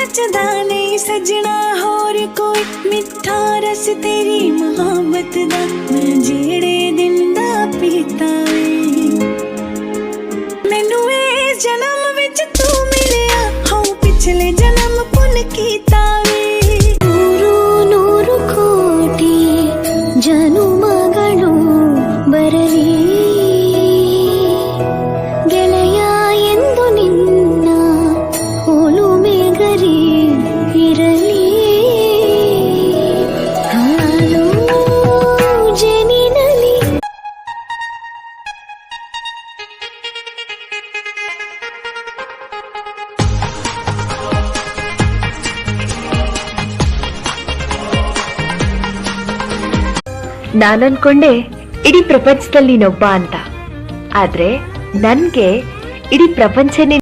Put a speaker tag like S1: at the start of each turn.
S1: जचदा नहीं सजना होर कोई मिठा रस तेरी मोहब्बत दा मैं जेड़े दिन दा पीता वे मैनू ए जन्म विच तू मिलिया हाँ पिछले जन्म पुन कीता वे नूरू नूरू कोटी जनुमगळु बरली ಗೆಳೆಯ ಎಂದು ನಿನ್ನ ಹೋಲುಮೆ ಗರಿ ಇರಲಿ ಹಾಲು ಜನಿನಲಿ
S2: ನಾನನ್ಕೊಂಡೆ ಇಡೀ ಪ್ರಪಂಚದಲ್ಲಿ ನೀನೊಬ್ಬ ಅಂತ, ಆದ್ರೆ ನನ್ಗೆ ಇಡೀ ಪ್ರಪಂಚನೇ